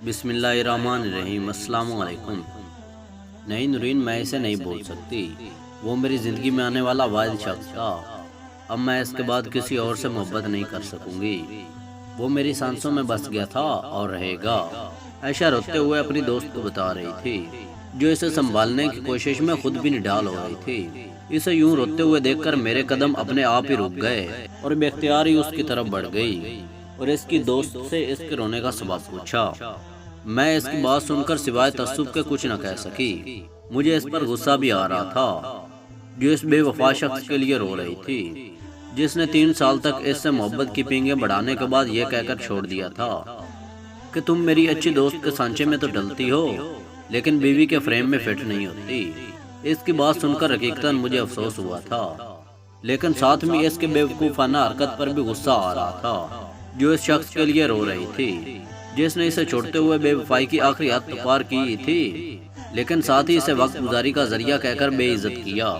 بسم اللہ الرحمن الرحیم۔ السلام علیکم۔ نہیں نورین، میں اسے نہیں بول سکتی، وہ میری زندگی میں آنے والا واحد شخص تھا۔ اب میں اس کے بعد کسی اور سے محبت نہیں کر سکوں گی۔ وہ میری سانسوں میں بس گیا تھا اور رہے گا، عائشہ روتے ہوئے اپنی دوست کو بتا رہی تھی، جو اسے سنبھالنے کی کوشش میں خود بھی نڈال ہو رہی تھی۔ اسے یوں روتے ہوئے دیکھ کر میرے قدم اپنے آپ ہی رک گئے اور بے اختیار ہی اس کی طرف بڑھ گئی اور اس کی دوست سے اس کے رونے کا سبب پوچھا۔ میں اس کی بات سن کر سوائے تعصب کے کچھ نہ کہہ سکی۔ مجھے اس پر غصہ بھی آ رہا تھا، جو اس بے وفا شخص کے لیے رو رہی تھی، جس نے 3 سال تک اس سے محبت کی پینگیں بڑھانے کے بعد یہ کہہ کر چھوڑ دیا تھا کہ تم میری اچھی دوست کے سانچے میں تو ڈلتی ہو لیکن بیوی کے فریم میں فٹ نہیں ہوتی۔ اس کی بات سن کر حقیقتاً مجھے افسوس ہوا تھا، لیکن ساتھ میں اس کے بے وقوفانہ حرکت پر بھی غصہ آ رہا تھا، جو اس شخص کے لیے رو رہی تھی، جس نے اسے چھوڑتے ہوئے بے وفائی کی آخری حد پار کی تھی، لیکن ساتھ ہی اسے وقت گزاری کا ذریعہ کہہ کر بے عزت کیا۔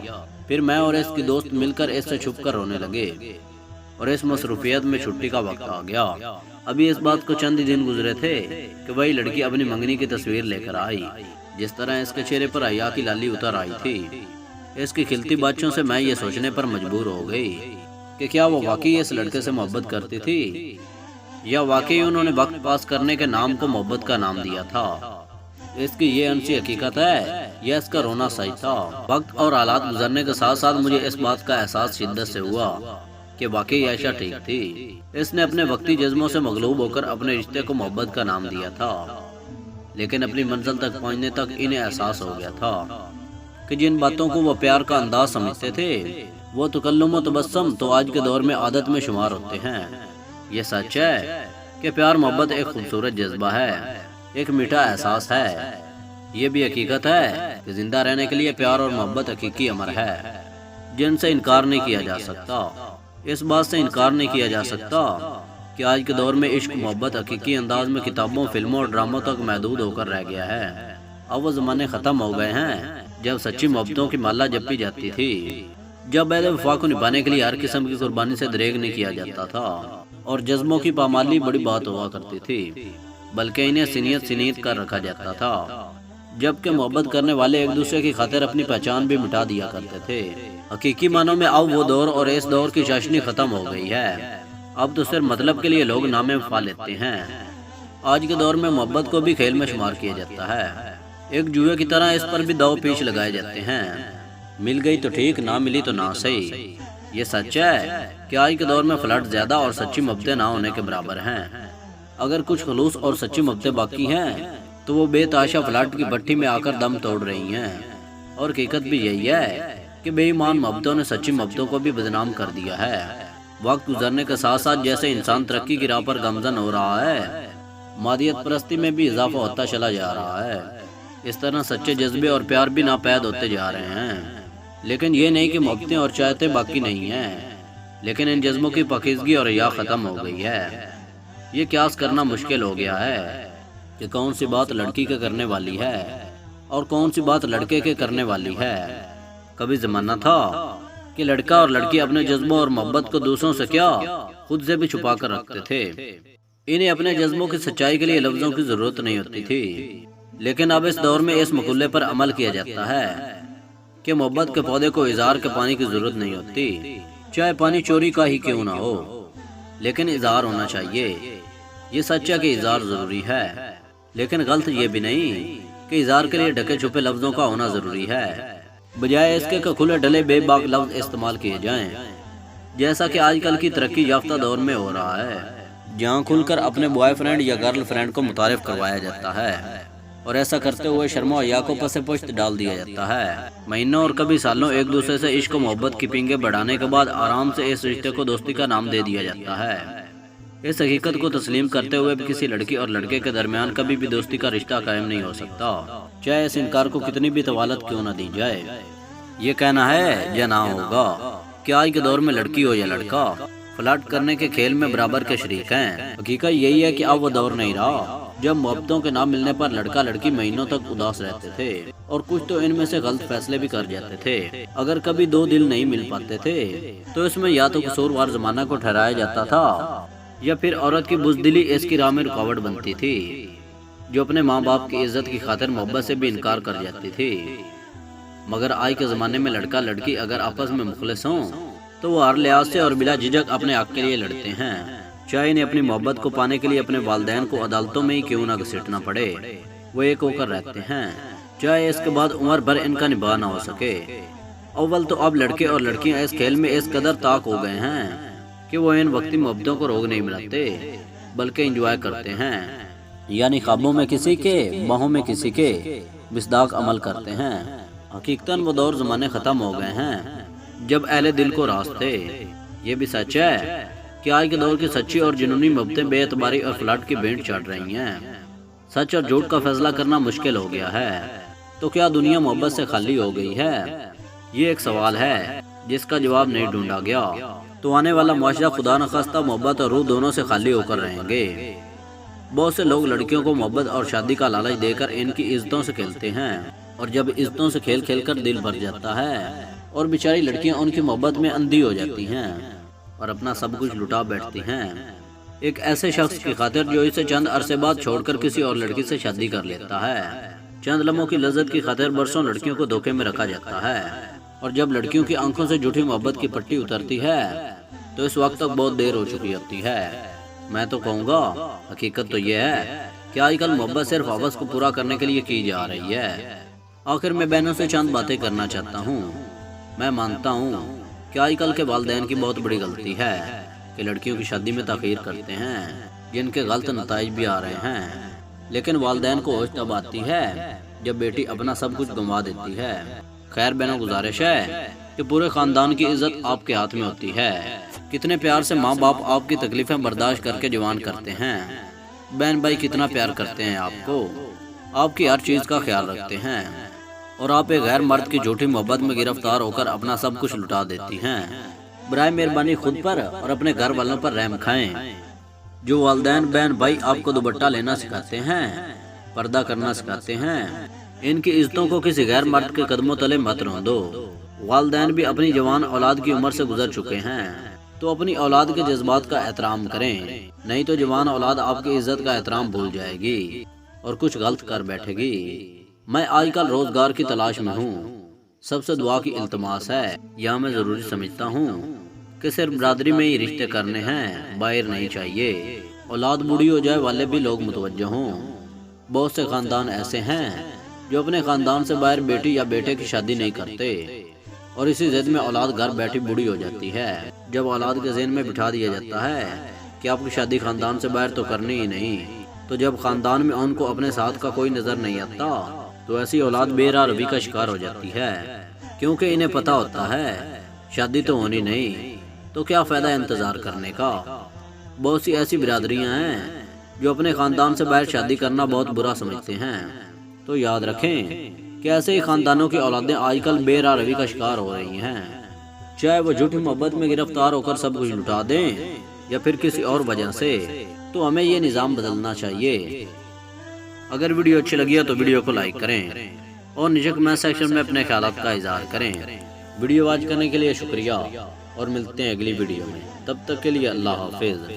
پھر میں اور اس کی دوست مل کر اس سے چھپ کر رونے لگے اور اس مصروفیت میں چھٹی کا وقت آ گیا۔ ابھی اس بات کو چند دن گزرے تھے کہ وہی لڑکی اپنی منگنی کی تصویر لے کر آئی، جس طرح اس کے چہرے پر حیا کی لالی اتر آئی تھی۔ اس کی کھلتی باتوں سے میں یہ سوچنے پر مجبور ہو گئی کہ کیا وہ واقعی اس لڑکے سے محبت کرتی تھی یا واقعی انہوں نے وقت پاس کرنے کے نام کو محبت کا نام دیا تھا۔ اس کی یہ انسی حقیقت ہے یا اس کا رونا صحیح تھا؟ وقت اور حالات گزرنے کے ساتھ ساتھ مجھے اس بات کا احساس شدت سے ہوا کہ واقعی عائشہ ٹھیک تھی۔ اس نے اپنے وقتی جذبوں سے مغلوب ہو کر اپنے رشتے کو محبت کا نام دیا تھا، لیکن اپنی منزل تک پہنچنے تک انہیں احساس ہو گیا تھا کہ جن باتوں کو وہ پیار کا انداز سمجھتے تھے وہ تکلم و تبسم تو آج کے دور میں عادت میں شمار ہوتے ہیں۔ یہ سچ ہے کہ پیار محبت ایک خوبصورت جذبہ ہے، ایک میٹھا احساس ہے۔ یہ بھی حقیقت ہے کہ زندہ رہنے کے لیے پیار اور محبت حقیقی امر ہے، جن سے انکار نہیں کیا جا سکتا۔ اس بات سے انکار نہیں کیا جا سکتا کہ آج کے دور میں عشق محبت حقیقی انداز میں کتابوں، فلموں اور ڈراموں تک محدود ہو کر رہ گیا ہے۔ اب وہ زمانے ختم ہو گئے ہیں جب سچی محبتوں کی مالا جپی جاتی تھی، جب عہد وفا کو نبھانے کے لیے ہر قسم کی قربانی سے دریغ نہیں کیا جاتا تھا اور جذبوں کی پامالی بڑی بات ہوا کرتی تھی، بلکہ انہیں سنیت کر رکھا جاتا تھا، جبکہ محبت کرنے والے ایک دوسرے کی خاطر اپنی پہچان بھی مٹا دیا کرتے تھے۔ حقیقی معنوں میں اب وہ دور اور اس دور کی چاشنی ختم ہو گئی ہے۔ اب تو صرف مطلب کے لیے لوگ نام وفا لیتے ہیں۔ آج کے دور میں محبت کو بھی کھیل میں شمار کیا جاتا ہے، ایک جوئے کی طرح اس پر بھی داؤ پیچ لگائے جاتے ہیں۔ مل گئی تو ٹھیک، نہ ملی تو نہ صحیح۔ یہ سچ ہے کہ آج کے دور میں فلرٹ زیادہ اور سچی محبتیں نہ ہونے کے برابر ہیں۔ اگر کچھ خلوص اور سچی محبتیں باقی ہیں تو وہ بے تحاشا فلرٹ کی بھٹی میں آ کر دم توڑ رہی ہیں، اور حقیقت بھی یہی ہے کہ بے ایمان محبتوں نے سچی محبتوں کو بھی بدنام کر دیا ہے۔ وقت گزرنے کے ساتھ ساتھ جیسے انسان ترقی کی راہ پر گامزن ہو رہا ہے، مادیت پرستی میں بھی اضافہ ہوتا چلا جا رہا ہے، اس طرح سچے جذبے اور پیار بھی ناپید ہوتے جا رہے ہیں۔ لیکن یہ نہیں کہ محبتیں اور چاہتے باقی نہیں ہیں، لیکن ان جذبوں کی پاکیزگی اور حیا ختم ہو گئی ہے۔ یہ قیاس کرنا مشکل ہو گیا ہے کہ کون سی بات لڑکی کے کرنے والی ہے اور کون سی بات لڑکے کے کرنے والی ہے۔ کبھی زمانہ تھا کہ لڑکا اور لڑکی اپنے جذبوں اور محبت کو دوسروں سے کیا خود سے بھی چھپا کر رکھتے تھے۔ انہیں اپنے جذبوں کی سچائی کے لیے لفظوں کی ضرورت نہیں ہوتی تھی، لیکن اب اس دور میں اس مقولے پر عمل کیا جاتا ہے کہ محبت کے پودے کو اظہار کے پانی کی ضرورت نہیں ہوتی، چاہے پانی چوری کا ہی کیوں نہ ہو، لیکن اظہار ہونا چاہیے۔ یہ سچ ہے کہ اظہار ضروری ہے، لیکن غلط یہ بھی نہیں کہ اظہار کے لیے ڈھکے چھپے لفظوں کا ہونا ضروری ہے، بجائے اس کے کہ کھلے ڈلے بے باک لفظ استعمال کیے جائیں، جیسا کہ آج کل کی ترقی یافتہ دور میں ہو رہا ہے، جہاں کھل کر اپنے بوائے فرینڈ یا گرل فرینڈ کو متعارف کروایا جاتا ہے، اور ایسا کرتے ہوئے شرم و حیا کو پس پشت ڈال دیا جاتا ہے۔ مہینوں اور کبھی سالوں ایک دوسرے سے عشق و محبت کی پینگیں بڑھانے کے بعد آرام سے اس رشتے کو دوستی کا نام دے دیا جاتا ہے۔ اس حقیقت کو تسلیم کرتے ہوئے بھی کسی لڑکی اور لڑکے کے درمیان کبھی بھی دوستی کا رشتہ قائم نہیں ہو سکتا، چاہے اس انکار کو کتنی بھی طوالت کیوں نہ دی جائے۔ یہ کہنا ہے یا نہ ہوگا کہ آج کے دور میں لڑکی ہو یا لڑکا، فلرٹ کرنے کے کھیل میں برابر کے شریک ہیں۔ حقیقت یہی ہے کہ اب وہ دور نہیں رہا جب محبتوں کے نہ ملنے پر لڑکا لڑکی مہینوں تک اداس رہتے تھے، اور کچھ تو ان میں سے غلط فیصلے بھی کر جاتے تھے۔ اگر کبھی دو دل نہیں مل پاتے تھے تو اس میں یا تو قصوروار زمانہ کو ٹھہرایا جاتا تھا یا پھر عورت کی بزدلی اس کی راہ میں رکاوٹ بنتی تھی، جو اپنے ماں باپ کی عزت کی خاطر محبت سے بھی انکار کر جاتی تھی۔ مگر آج کے زمانے میں لڑکا لڑکی اگر آپس میں مخلص ہوں تو وہ ہر لحاظ سے اور بلا جھجک اپنے حق کے لیے لڑتے ہیں، چاہے انہیں اپنی محبت کو پانے کے لیے اپنے والدین کو عدالتوں میں ہی کیوں نہ گھسیٹنا پڑے، وہ ایک ہو کر رہتے ہیں، چاہے اس کے بعد عمر بھر ان کا نباہ نہ ہو سکے۔ اول تو اب لڑکے اور لڑکیاں اس کھیل میں اس قدر طاق ہو گئے ہیں کہ وہ ان وقتی محبتوں کو روک نہیں ملاتے بلکہ انجوائے کرتے ہیں، یعنی خوابوں میں کسی کے، باہوں میں کسی کے مصداق عمل کرتے ہیں۔ حقیقتاً وہ دور زمانے ختم ہو گئے ہیں جب اہل دل کو راز تھے۔ یہ بھی سچ ہے کہ آج کے دور کی سچی اور جنونی محبتیں بے اعتباری اور فلاٹ کی بینٹ چڑھ رہی ہیں۔ سچ اور جھوٹ کا فیصلہ کرنا مشکل ہو گیا ہے۔ تو کیا دنیا محبت سے خالی ہو گئی ہے؟ یہ ایک سوال ہے جس کا جواب نہیں ڈھونڈا گیا۔ تو آنے والا معاشرہ خدا نخواستہ محبت اور روح دونوں سے خالی ہو کر رہیں گے۔ بہت سے لوگ لڑکیوں کو محبت اور شادی کا لالچ دے کر ان کی عزتوں سے کھیلتے ہیں، اور جب عزتوں سے کھیل کھیل کر دل بھر جاتا ہے اور بیچاری لڑکیاں ان کی محبت میں اندھی ہو جاتی ہیں اور اپنا سب کچھ لٹا بیٹھتی ہیں ایک ایسے شخص کی خاطر جو اسے چند عرصے بعد چھوڑ کر کسی اور لڑکی سے شادی کر لیتا ہے۔ چند لمحوں کی لذت کی خاطر برسوں لڑکیوں کو دھوکے میں رکھا جاتا ہے، اور جب لڑکیوں کی آنکھوں سے جھوٹی محبت کی پٹی اترتی ہے تو اس وقت تک بہت دیر ہو چکی ہوتی ہے۔ میں تو کہوں گا حقیقت تو یہ ہے کہ آج کل محبت صرف حوث کو پورا کرنے کے لیے کی جا رہی ہے۔ آخر میں بہنوں سے چند باتیں کرنا چاہتا ہوں۔ میں مانتا ہوں کہ آج کل کے والدین کی بہت بڑی غلطی ہے کہ لڑکیوں کی شادی میں تاخیر کرتے ہیں، جن کے غلط نتائج بھی آ رہے ہیں، لیکن والدین کو ہوش تب آتی ہے جب بیٹی اپنا سب کچھ گنوا دیتی ہے۔ خیر بہنوں، گزارش ہے کہ پورے خاندان کی عزت آپ کے ہاتھ میں ہوتی ہے۔ کتنے پیار سے ماں باپ آپ کی تکلیفیں برداشت کر کے جوان کرتے ہیں۔ بہن بھائی کتنا پیار کرتے ہیں آپ کو، آپ کی ہر چیز کا خیال رکھتے ہیں، اور آپ ایک غیر مرد کی جھوٹی محبت میں گرفتار ہو کر اپنا سب کچھ لٹا دیتی ہیں۔ برائے مہربانی خود پر اور اپنے گھر والوں پر رحم کھائیں۔ جو والدین بہن بھائی آپ کو دوپٹہ لینا سکھاتے ہیں، پردہ کرنا سکھاتے ہیں، ان کی عزتوں کو کسی غیر مرد کے قدموں تلے مت رون دو۔ والدین بھی اپنی جوان اولاد کی عمر سے گزر چکے ہیں، تو اپنی اولاد کے جذبات کا احترام کریں، نہیں تو جوان اولاد آپ کی عزت کا احترام بھول جائے گی اور کچھ غلط کر بیٹھے گی۔ میں آج کل روزگار کی تلاش میں ہوں، سب سے دعا کی التماس ہے۔ یہاں میں ضروری سمجھتا ہوں کہ صرف برادری میں ہی رشتے کرنے ہیں، باہر نہیں چاہیے۔ اولاد بوڑھی ہو جائے والے بھی لوگ متوجہ ہوں۔ بہت سے خاندان ایسے ہیں جو اپنے خاندان سے باہر بیٹی یا بیٹے کی شادی نہیں کرتے، اور اسی ضد میں اولاد گھر بیٹھی بوڑھی ہو جاتی ہے۔ جب اولاد کے ذہن میں بٹھا دیا جاتا ہے کہ آپ کی شادی خاندان سے باہر تو کرنی ہی نہیں، تو جب خاندان میں ان کو اپنے ساتھ کا کوئی نظر نہیں آتا تو ایسی اولاد بے راہ روی کا شکار ہو جاتی ہے، کیونکہ انہیں پتہ ہوتا ہے شادی تو ہونی نہیں، تو کیا فائدہ انتظار کرنے کا۔ بہت سی ایسی برادریاں ہیں جو اپنے خاندان سے باہر شادی کرنا بہت برا سمجھتے ہیں۔ تو یاد رکھیں کہ ایسے ہی خاندانوں کی اولادیں آج کل بے راہ روی کا شکار ہو رہی ہیں، چاہے وہ جھوٹی محبت میں گرفتار ہو کر سب کچھ لٹا دیں یا پھر کسی اور وجہ سے۔ تو ہمیں یہ نظام بدلنا چاہیے۔ اگر ویڈیو اچھی لگی ہے تو ویڈیو کو لائک کریں اور نیچے کمنٹ سیکشن میں اپنے خیالات کا اظہار کریں۔ ویڈیو واچ کرنے کے لیے شکریہ، اور ملتے ہیں اگلی ویڈیو میں۔ تب تک کے لیے اللہ حافظ۔